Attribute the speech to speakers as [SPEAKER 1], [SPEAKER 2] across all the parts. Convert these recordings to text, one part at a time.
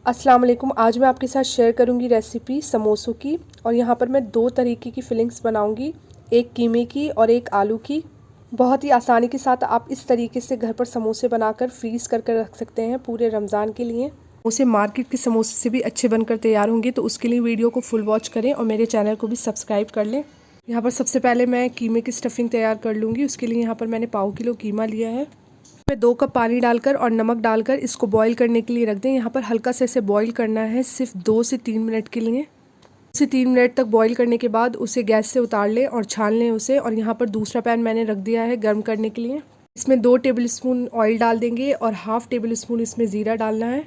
[SPEAKER 1] अस्सलाम वालेकुम। आज मैं आपके साथ शेयर करूंगी रेसिपी समोसों की। और यहाँ पर मैं दो तरीके की फिलिंग्स बनाऊंगी, एक कीमे की और एक आलू की। बहुत ही आसानी के साथ आप इस तरीके से घर पर समोसे बनाकर फ्रीज़ कर कर रख सकते हैं पूरे रमज़ान के लिए। उसे मार्केट के समोसे से भी अच्छे बनकर तैयार होंगे, तो उसके लिए वीडियो को फुल वॉच करें और मेरे चैनल को भी सब्सक्राइब कर लें। यहाँ पर सबसे पहले मैं कीमे की स्टफिंग तैयार कर लूँगी। उसके लिए यहाँ पर मैंने पाव किलो कीमा लिया है। में 2 कप पानी डालकर और नमक डालकर इसको बॉईल करने के लिए रख दें। यहाँ पर हल्का से इसे बॉईल करना है, सिर्फ 2 से 3 मिनट के लिए। 2 से 3 मिनट तक बॉईल करने के बाद उसे गैस से उतार लें और छान लें उसे। और यहाँ पर दूसरा पैन मैंने रख दिया है गर्म करने के लिए। इसमें 2 टेबलस्पून ऑयल डाल देंगे और हाफ़ टेबलस्पून इसमें ज़ीरा डालना है।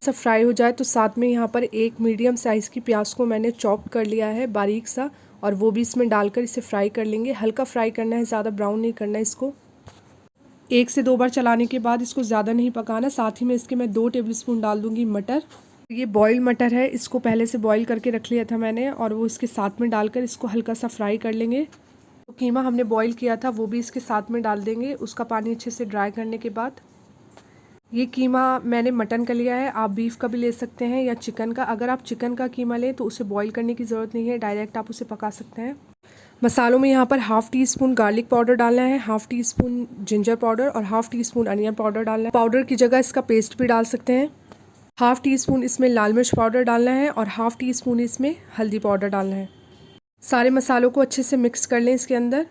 [SPEAKER 1] सब फ्राई हो जाए तो साथ में यहाँ पर एक मीडियम साइज़ की प्याज को मैंने चॉप कर लिया है बारीक सा, और वो भी इसमें डालकर इसे फ्राई कर लेंगे। हल्का फ्राई करना है, ज़्यादा ब्राउन नहीं करना है इसको। 1 से 2 बार चलाने के बाद इसको ज़्यादा नहीं पकाना। साथ ही में इसके मैं 2 टेबलस्पून डाल दूँगी मटर। ये बॉयल मटर है, इसको पहले से बॉईल करके रख लिया था मैंने, और वो इसके साथ में डालकर इसको हल्का सा फ्राई कर लेंगे। तो कीमा हमने बॉईल किया था वो भी इसके साथ में डाल देंगे, उसका पानी अच्छे से ड्राई करने के बाद। ये कीमा मैंने मटन का लिया है, आप बीफ का भी ले सकते हैं या चिकन का। अगर आप चिकन का कीमा लें तो उसे बॉईल करने की ज़रूरत नहीं है, डायरेक्ट आप उसे पका सकते हैं। मसालों में यहाँ पर half teaspoon garlic powder डालना है, half teaspoon ginger powder और half teaspoon onion powder डालना है। पाउडर की जगह इसका पेस्ट भी डाल सकते हैं। हाफ़ टी स्पून इसमें लाल मिर्च पाउडर डालना है और हाफ़ टी स्पून इसमें हल्दी पाउडर डालना है। सारे मसालों को अच्छे से मिक्स कर लें इसके अंदर।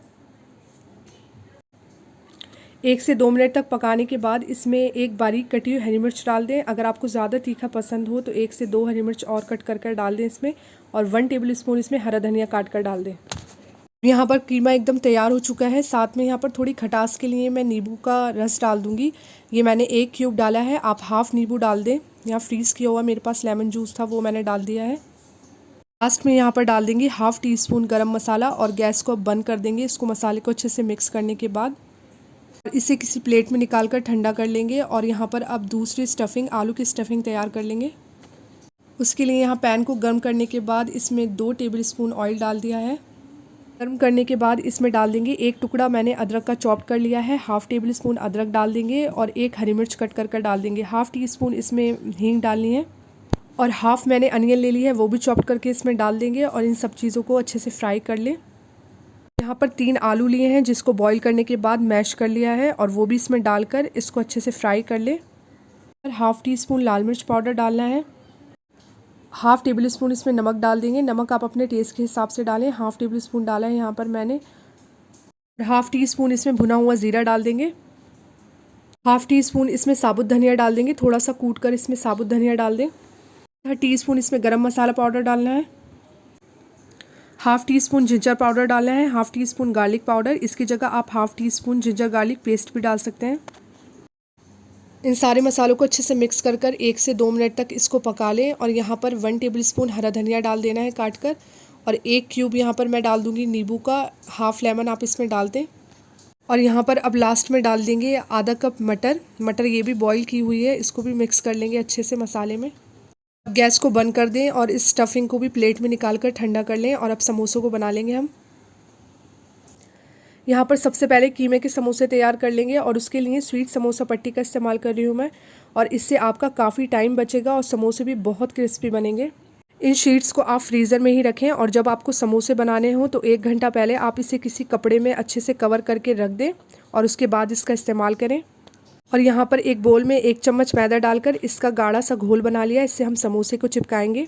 [SPEAKER 1] 1 से 2 मिनट तक पकाने के बाद इसमें एक बारीक कटी हुई हरी मिर्च डाल दें। अगर आपको ज़्यादा तीखा पसंद हो तो 1 से 2 हरी मिर्च और कट कर डाल दें इसमें, और 1 टेबल स्पून इसमें हरा धनिया काट कर डाल दें। यहाँ पर कीमा एकदम तैयार हो चुका है। साथ में यहाँ पर थोड़ी खटास के लिए मैं नींबू का रस डाल दूँगी। ये मैंने 1 क्यूब डाला है, आप हाफ़ नींबू डाल दें। यहाँ फ्रीज़ किया हुआ मेरे पास लेमन जूस था, वो मैंने डाल दिया है। लास्ट में यहाँ पर डाल देंगे हाफ़ टी स्पून गरम मसाला और गैस को अब बंद कर देंगे। इसको मसाले को अच्छे से मिक्स करने के बाद इसे किसी प्लेट में निकाल कर ठंडा कर लेंगे। और यहाँ पर अब दूसरी स्टफिंग, आलू की स्टफिंग तैयार कर लेंगे। उसके लिए यहाँ पैन को गर्म करने के बाद इसमें 2 टेबल स्पून ऑयल डाल दिया है। गर्म करने के बाद इसमें डाल देंगे एक टुकड़ा मैंने अदरक का चॉप कर लिया है, हाफ़ टेबल स्पून अदरक डाल देंगे और एक हरी मिर्च कट कर डाल देंगे। हाफ़ टी स्पून इसमें हींग डालनी है और हाफ़ मैंने अनियन ले ली है, वो भी चॉप करके इसमें डाल देंगे और इन सब चीज़ों को अच्छे से फ्राई कर लें। यहाँ पर 3 आलू लिए हैं जिसको बॉईल करने के बाद मैश कर लिया है, और वो भी इसमें डालकर इसको अच्छे से फ्राई कर लें। हाफ़ टी स्पून लाल मिर्च पाउडर डालना है। हाफ़ टेबल स्पून इसमें नमक डाल देंगे। नमक आप अपने टेस्ट के हिसाब से डालें। हाफ़ टेबल स्पून डाला है यहाँ पर मैंने। हाफ़ टी स्पून इसमें भुना हुआ ज़ीरा डाल देंगे। हाफ़ टी स्पून इसमें साबुत धनिया डाल देंगे, थोड़ा सा कूट कर इसमें साबुत धनिया डाल दें। 1 टीस्पून इसमें गरम मसाला पाउडर डालना है। Half teaspoon ginger powder डालना है। Half teaspoon garlic powder, इसकी जगह आप half teaspoon ginger garlic paste भी डाल सकते हैं। इन सारे मसालों को अच्छे से मिक्स कर 1 से 2 मिनट तक इसको पका लें। और यहाँ पर 1 टेबल स्पून हरा धनिया डाल देना है काट कर, और 1 क्यूब यहाँ पर मैं डाल दूँगी नींबू का, हाफ़ लेमन आप इसमें डाल दें। और यहाँ पर अब लास्ट में डाल देंगे आधा कप मटर ये भी बॉईल की हुई है, इसको भी मिक्स कर लेंगे अच्छे से मसाले में। गैस को बंद कर दें और इस स्टफिंग को भी प्लेट में निकाल कर ठंडा कर लें। और अब समोसों को बना लेंगे हम। यहाँ पर सबसे पहले कीमे के समोसे तैयार कर लेंगे, और उसके लिए स्वीट समोसा पट्टी का इस्तेमाल कर रही हूँ मैं, और इससे आपका काफ़ी टाइम बचेगा और समोसे भी बहुत क्रिस्पी बनेंगे। इन शीट्स को आप फ्रीज़र में ही रखें, और जब आपको समोसे बनाने हों तो 1 घंटा पहले आप इसे किसी कपड़े में अच्छे से कवर करके रख दें, और उसके बाद इसका इस्तेमाल करें। और यहाँ पर एक बोल में 1 चम्मच मैदा डालकर इसका गाढ़ा सा घोल बना लिया, इससे हम समोसे को चिपकाएंगे।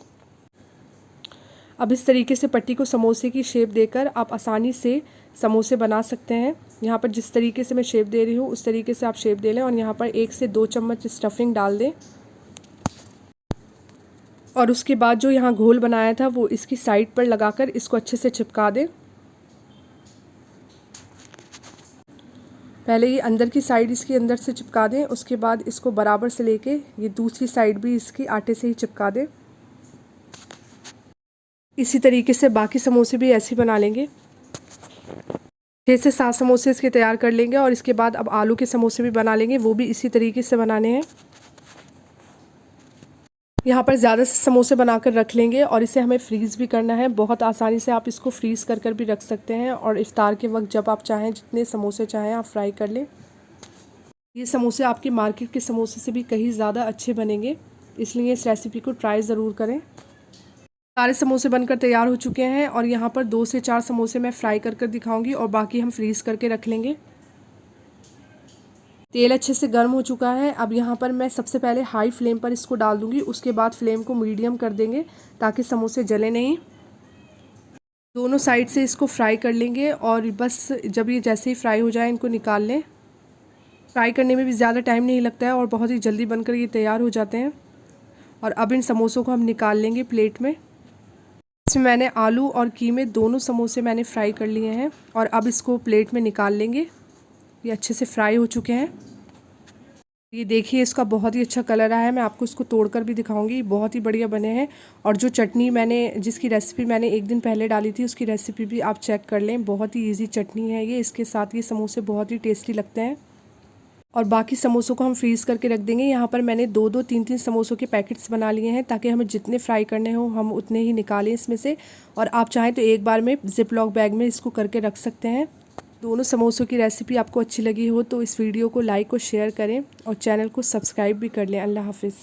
[SPEAKER 1] अब इस तरीके से पट्टी को समोसे की शेप देकर आप आसानी से समोसे बना सकते हैं। यहाँ पर जिस तरीके से मैं शेप दे रही हूँ उस तरीके से आप शेप दे लें, और यहाँ पर 1 से 2 चम्मच स्टफिंग डाल दें। और उसके बाद जो यहाँ घोल बनाया था वो इसकी साइड पर लगाकर इसको अच्छे से चिपका दें। पहले ये अंदर की साइड इसके अंदर से चिपका दें, उसके बाद इसको बराबर से लेके ये दूसरी साइड भी इसकी आटे से ही चिपका दें। इसी तरीके से बाकी समोसे भी ऐसे ही बना लेंगे। 6 से 7 समोसे इसके तैयार कर लेंगे, और इसके बाद अब आलू के समोसे भी बना लेंगे, वो भी इसी तरीके से बनाने हैं। यहाँ पर ज़्यादा से समोसे बनाकर रख लेंगे, और इसे हमें फ्रीज़ भी करना है। बहुत आसानी से आप इसको फ्रीज़ कर भी रख सकते हैं, और इफ्तार के वक्त जब आप चाहें जितने समोसे चाहें आप फ्राई कर लें। ये समोसे आपके मार्केट के समोसे से भी कहीं ज़्यादा अच्छे बनेंगे। इसलिए इस रेसिपी को ट्राई ज़रूर करें। सारे समोसे बनकर तैयार हो चुके हैं और यहाँ पर 2 से 4 समोसे मैं फ्राई कर दिखाऊंगी और बाकी हम फ्रीज़ करके रख लेंगे। तेल अच्छे से गर्म हो चुका है। अब यहाँ पर मैं सबसे पहले हाई फ्लेम पर इसको डाल दूँगी, उसके बाद फ्लेम को मीडियम कर देंगे ताकि समोसे जले नहीं। दोनों साइड से इसको फ्राई कर लेंगे और बस जब ये जैसे ही फ्राई हो जाए इनको निकाल लें। फ्राई करने में भी ज़्यादा टाइम नहीं लगता है और बहुत ही जल्दी बनकर ये तैयार हो जाते हैं। और अब इन समोसों को हम निकाल लेंगे प्लेट में। इसमें मैंने आलू और कीमे दोनों समोसे मैंने फ्राई कर लिए हैं और अब इसको प्लेट में निकाल लेंगे। ये अच्छे से फ्राई हो चुके हैं। ये देखिए इसका बहुत ही अच्छा कलर आया है। मैं आपको इसको तोड़कर भी दिखाऊंगी, बहुत ही बढ़िया बने हैं। और जो चटनी जिसकी रेसिपी मैंने एक दिन पहले डाली थी उसकी रेसिपी भी आप चेक कर लें। बहुत ही ईजी चटनी है ये, इसके साथ ये समोसे बहुत ही टेस्टी लगते हैं। और बाकी समोसों को हम फ्रीज़ करके रख देंगे। यहाँ पर मैंने 2-2, 3-3 समोसों के पैकेट्स बना लिए हैं ताकि हमें जितने फ्राई करने हो हम उतने ही निकालें इसमें से। और आप चाहें तो एक बार में जिप लॉक बैग में इसको करके रख सकते हैं। दोनों समोसों की रेसिपी आपको अच्छी लगी हो तो इस वीडियो को लाइक और शेयर करें और चैनल को सब्सक्राइब भी कर लें। अल्लाह हाफिज़।